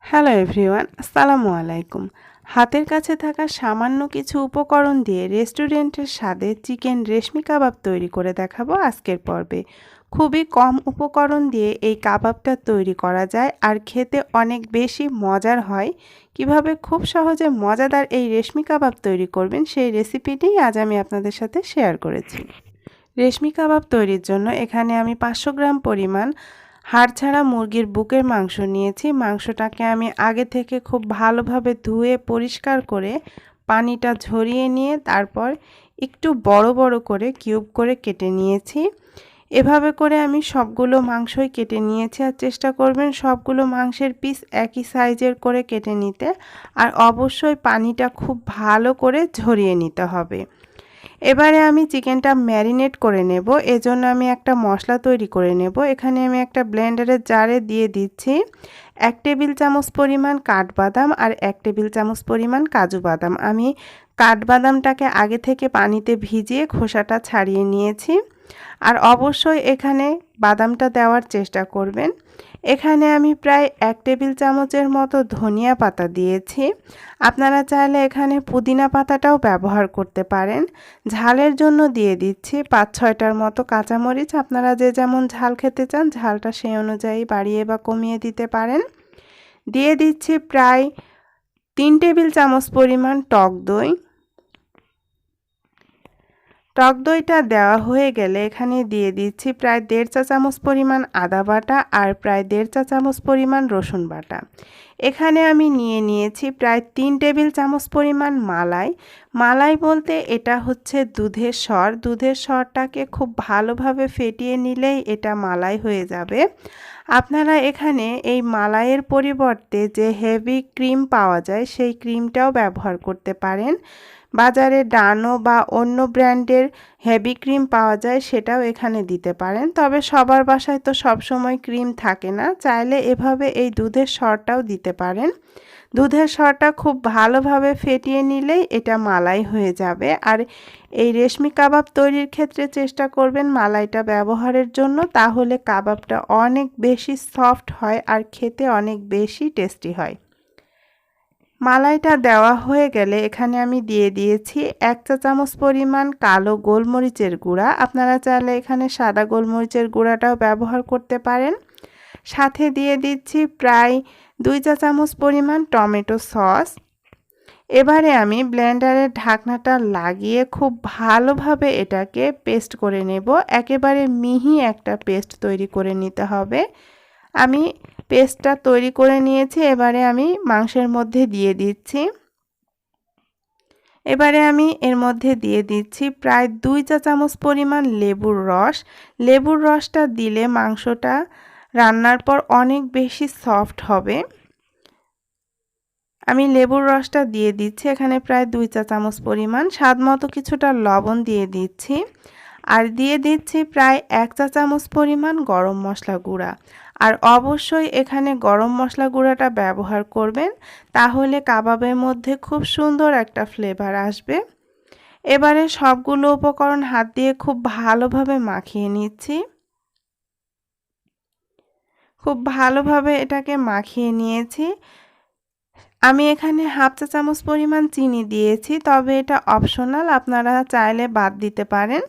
Hello everyone, আসসালামু আলাইকুম। হাতের কাছে থাকা সামান্য কিছু উপকরণ দিয়ে রেস্টুরেন্টের স্বাদে চিকেন রেশমি কাবাব তৈরি করে দেখাবো আজকের পর্বে। খুবই কম উপকরণ দিয়ে এই কাবাবটা তৈরি করা যায় আর খেতে অনেক বেশি মজার হয়। কিভাবে খুব সহজে মজাদার এই রেশমি কাবাব তৈরি করবেন সেই রেসিপিটিই আজ আমি আপনাদের সাথে শেয়ার করেছি। রেশমি কাবাব তৈরির জন্য এখানে আমি 500 গ্রাম পরিমাণ হাড় ছাড়া মুরগির বুকের মাংস নিয়েছি। মাংসটাকে আমি আগে থেকে খুব ভালোভাবে ধুয়ে পরিষ্কার করে পানিটা ঝরিয়ে নিয়ে তারপর একটু বড় বড় করে কিউব করে কেটে নিয়েছি। এভাবে করে আমি সবগুলো মাংসই কেটে নিয়েছি। আর চেষ্টা করবেন সবগুলো মাংসের পিস একই সাইজের করে কেটে নিতে। আর অবশ্যই পানিটা খুব ভালো করে ঝরিয়ে নিতে হবে। এবারে আমি চিকেনটা ম্যারিনেট করে নেব। এজন্য আমি একটা মশলা তৈরি করে নেব। এখানে আমি একটা ব্লেন্ডারের জারে দিয়ে দিচ্ছি 1 টেবিল চামচ পরিমাণ কাঠবাদাম আর 1 টেবিল চামচ পরিমাণ কাজু বাদাম। আমি কাঠবাদামটাকে আগে থেকে পানিতে ভিজিয়ে খোসাটা ছাড়িয়ে নিয়েছি। আর অবশ্যই এখানে বাদামটা দেওয়ার চেষ্টা করবেন। এখানে আমি প্রায় 1 টেবিল চামচের মতো ধনিয়া পাতা দিয়েছি। আপনারা চাইলে এখানে পুদিনা পাতাটাও ব্যবহার করতে পারেন। ঝালের জন্য দিয়ে দিচ্ছি 5-6টার মতো কাঁচামরিচ। আপনারা যে যেমন ঝাল খেতে চান ঝালটা সেই অনুযায়ী বাড়িয়ে বা কমিয়ে দিতে পারেন। দিয়ে দিচ্ছি প্রায় 3 টেবিল চামচ পরিমাণ টক দই। টক দইটা দেওয়া হয়ে গেলে এখানে দিয়ে দিচ্ছি প্রায় 1.5 চা চামচ পরিমাণ আদা বাটা আর প্রায় 1.5 চা চামচ পরিমাণ রসুন বাটা। এখানে আমি নিয়েছি প্রায় 3 টেবিল চামচ পরিমাণ মালাই। মালাই বলতে এটা হচ্ছে দুধের সর। দুধের সরটাকে খুব ভালোভাবে ফেটিয়ে নিলেই এটা মালাই হয়ে যাবে। আপনারা এখানে এই মালাইয়ের পরিবর্তে যে হেভি ক্রিম পাওয়া যায় সেই ক্রিমটাও ব্যবহার করতে পারেন। বাজারে ডানো বা অন্য ব্র্যান্ডের হেভি ক্রিম পাওয়া যায় সেটাও এখানে দিতে পারেন। তবে সবার বাসায় তো সবসময় ক্রিম থাকে না, চাইলে এভাবে এই দুধের সরটাও দিতে পারেন। দুধের সরটা খুব ভালোভাবে ফেটিয়ে নিলেই এটা মালাই হয়ে যাবে। আর এই রেশমি কাবাব তৈরির ক্ষেত্রে চেষ্টা করবেন মালাইটা ব্যবহারের জন্য, তাহলে কাবাবটা অনেক বেশি সফট হয় আর খেতে অনেক বেশি টেস্টি হয়। মালাইটা দেওয়া হয়ে গেলে এখানে আমি দিয়ে দিয়েছি 1 চা চামচ পরিমাণ কালো গোলমরিচের গুঁড়া। আপনারা চাইলে এখানে সাদা গোলমরিচের গুঁড়াটাও ব্যবহার করতে পারেন। সাথে দিয়ে দিচ্ছি প্রায় 2 চা চামচ পরিমাণ টমেটো সস। এবারে আমি ব্লেন্ডারের ঢাকনাটা লাগিয়ে খুব ভালোভাবে এটাকে পেস্ট করে নেব। একেবারে মিহি একটা পেস্ট তৈরি করে নিতে হবে। আমি পেস্টটা তৈরি করে নিয়েছি। এবারে আমি মাংসের মধ্যে দিয়ে দিচ্ছি। এবারে আমি এর মধ্যে দিয়ে দিচ্ছি প্রায় 2 চা চামচ পরিমাণ লেবুর রস। লেবুর রসটা দিলে মাংসটা রান্নার পর অনেক বেশি সফট হবে। আমি লেবুর রসটা দিয়ে দিচ্ছি এখানে প্রায় 2 চা চামচ পরিমাণ। স্বাদমতো কিছুটা লবণ দিয়ে দিচ্ছি। আর দিয়ে দিচ্ছি প্রায় 1 চা চামচ পরিমাণ গরম মশলা গুঁড়া। আর অবশ্যই এখানে গরম মশলা গুঁড়াটা ব্যবহার করবেন, তাহলে কাবাবের মধ্যে খুব সুন্দর একটা ফ্লেভার আসবে। এবারে সবগুলো উপকরণ হাত দিয়ে খুব ভালোভাবে মাখিয়ে নিচ্ছি। খুব ভালোভাবে এটাকে মাখিয়ে নিয়েছি। আমি এখানে হাফ চা চামচ পরিমাণ চিনি দিয়েছি, তবে এটা অপশনাল, আপনারা চাইলে বাদ দিতে পারেন।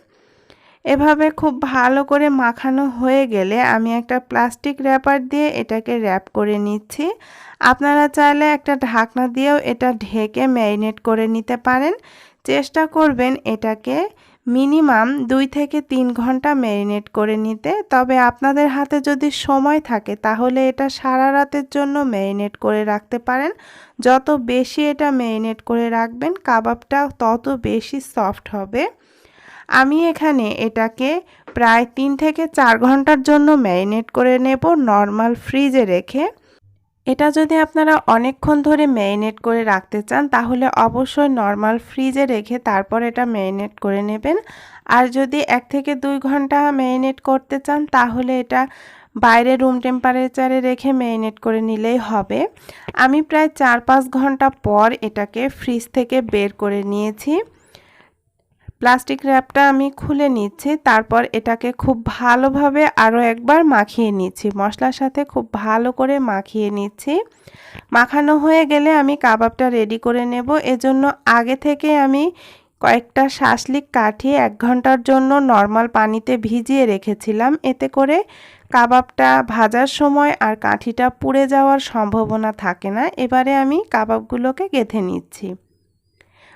এভাবে খুব ভালো করে মাখানো হয়ে গেলে আমি একটা প্লাস্টিক র্যাপার দিয়ে এটাকে র্যাপ করে নিচ্ছি। আপনারা চাইলে একটা ঢাকনা দিয়েও এটা ঢেকে ম্যারিনেট করে নিতে পারেন। চেষ্টা করবেন এটাকে মিনিমাম 2 থেকে 3 ঘন্টা ম্যারিনেট করে নিতে। তবে আপনাদের হাতে যদি সময় থাকে তাহলে এটা সারা রাতের জন্য ম্যারিনেট করে রাখতে পারেন। যত বেশি এটা ম্যারিনেট করে রাখবেন কাবাবটা তত বেশি সফট হবে। আমি এখানে এটাকে প্রায় 3 থেকে 4 ঘন্টার জন্য ম্যারিনেট করে নেব নরমাল ফ্রিজে রেখে। এটা যদি আপনারা অনেকক্ষণ ধরে ম্যারিনেট করে রাখতে চান তাহলে অবশ্যই নরমাল ফ্রিজে রেখে তারপর এটা ম্যারিনেট করে নেবেন। আর যদি 1 থেকে 2 ঘন্টা ম্যারিনেট করতে চান তাহলে এটা বাইরে রুম টেম্পারেচারে রেখে ম্যারিনেট করে নিলেই হবে। আমি প্রায় 4-5 ঘন্টা পর এটাকে ফ্রিজ থেকে বের করে নিয়েছি। প্লাস্টিক র্যাপটা আমি খুলে নিচ্ছি, তারপর এটাকে খুব ভালোভাবে আরও একবার মাখিয়ে নিচ্ছি, মশলার সাথে খুব ভালো করে মাখিয়ে নিচ্ছি। মাখানো হয়ে গেলে আমি কাবাবটা রেডি করে নেব। এজন্য আগে থেকে আমি কয়েকটা শাঁসলিক কাঠি 1 ঘন্টার জন্য নর্মাল পানিতে ভিজিয়ে রেখেছিলাম। এতে করে কাবাবটা ভাজার সময় আর কাঠিটা পুড়ে যাওয়ার সম্ভাবনা থাকে না। এবারে আমি কাবাবগুলোকে গেঁথে নিচ্ছি।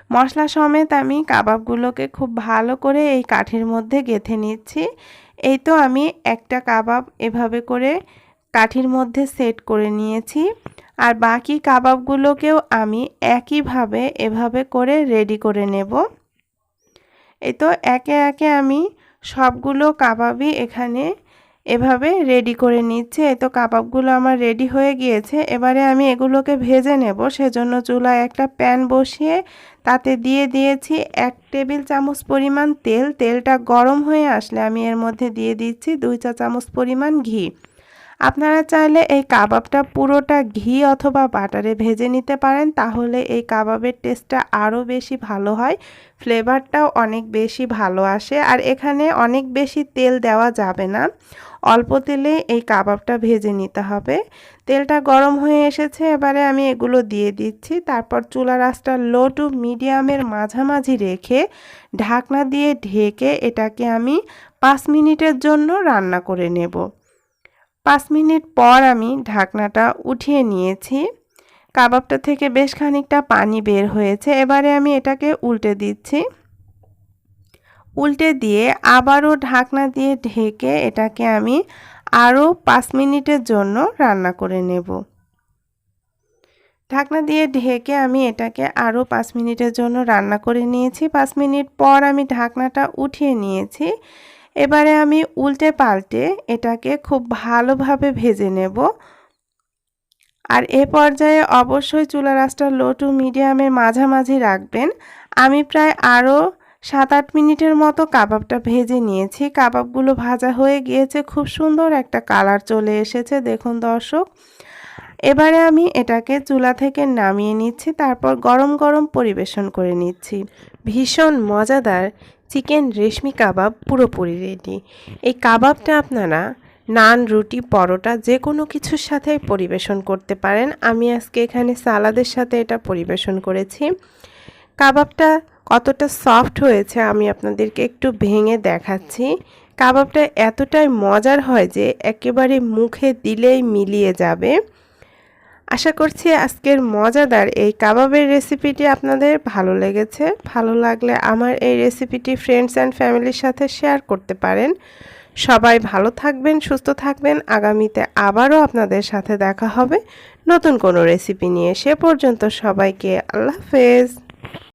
মশলা সমেত আমি কাবাবগুলোকে খুব ভালো করে এই কাঠির মধ্যে গেঁথে নিচ্ছি। এই তো আমি একটা কাবাব এভাবে করে কাঠির মধ্যে সেট করে নিয়েছি, আর বাকি কাবাবগুলোকেও আমি একইভাবে এভাবে করে রেডি করে নেব। এই তো একে একে আমি সবগুলো কাবাবই এখানে এভাবে রেডি করে নিচ্ছি। এই তো কাবাবগুলো আমার রেডি হয়ে গিয়েছে। এবারে আমি এগুলোকে ভেজে নেব। সেজন্য চুলায় একটা প্যান বসিয়ে তাতে দিয়ে দিয়েছি 1 টেবিল চামচ পরিমাণ তেল। তেলটা গরম হয়ে আসলে আমি এর মধ্যে দিয়ে দিচ্ছি 2 চা চামচ পরিমাণ ঘি। আপনারা চাইলে এই কাবাবটা পুরোটা ঘি অথবা বাটারে ভেজে নিতে পারেন, তাহলে এই কাবাবের টেস্টটা আরও বেশি ভালো হয়, ফ্লেভারটাও অনেক বেশি ভালো আসে। আর এখানে অনেক বেশি তেল দেওয়া যাবে না, অল্প তেলে এই কাবাবটা ভেজে নিতে হবে। তেলটা গরম হয়ে এসেছে, এবারে আমি এগুলো দিয়ে দিচ্ছি। তারপর চুলার আঁচটা লো টু মিডিয়ামের মাঝামাঝি রেখে ঢাকনা দিয়ে ঢেকে এটাকে আমি 5 মিনিটের জন্য রান্না করে নেব। 5 মিনিট পর আমি ঢাকনাটা উঠিয়ে নিয়েছি। কাবাবটা থেকে বেশ খানিকটা পানি বের হয়েছে। এবারে আমি এটাকে উল্টে দিচ্ছি। উল্টে দিয়ে আবারও ঢাকনা দিয়ে ঢেকে এটাকে আমি আরও 5 মিনিটের জন্য রান্না করে নেব। ঢাকনা দিয়ে ঢেকে আমি এটাকে আরও 5 মিনিটের জন্য রান্না করে নিয়েছি। 5 মিনিট পর আমি ঢাকনাটা উঠিয়ে নিয়েছি। এবারে আমি উল্টে পাল্টে এটাকে খুব ভালোভাবে ভেজে নেব। আর এ পর্যায়ে অবশ্যই চুলার আঁচটা লো টু মিডিয়ামের মাঝামাঝি রাখবেন। আমি প্রায় আরও 7-8 মিনিটের মতো কাবাবটা ভেজে নিয়েছি। কাবাবগুলো ভাজা হয়ে গিয়েছে, খুব সুন্দর একটা কালার চলে এসেছে, দেখুন দর্শক। এবারে আমি এটাকে চুলা থেকে নামিয়ে নিচ্ছি, তারপর গরম গরম পরিবেশন করে নিচ্ছি। ভীষণ মজাদার চিকেন রেশমি কাবাব পুরোপুরি রেডি। এই কাবাবটা আপনারা নান, রুটি, পরোটা যে কোনো কিছুর সাথে পরিবেশন করতে পারেন। আমি আজকে এখানে সালাদের সাথে এটা পরিবেশন করেছি। কাবাবটা কতটা সফট হয়েছে আমি আপনাদেরকে একটু ভেঙে দেখাচ্ছি। কাবাবটা এতটাই মজার হয় যে একেবারে মুখে দিলেই মিলিয়ে যাবে। আশা করছি আজকের মজাদার এই কাবাবের রেসিপিটি আপনাদের ভালো লেগেছে। ভালো লাগলে আমার এই রেসিপিটি ফ্রেন্ডস অ্যান্ড ফ্যামিলির সাথে শেয়ার করতে পারেন। সবাই ভালো থাকবেন, সুস্থ থাকবেন। আগামীতে আবারও আপনাদের সাথে দেখা হবে নতুন কোনো রেসিপি নিয়ে। সে পর্যন্ত সবাইকে আল্লাহ হাফেজ।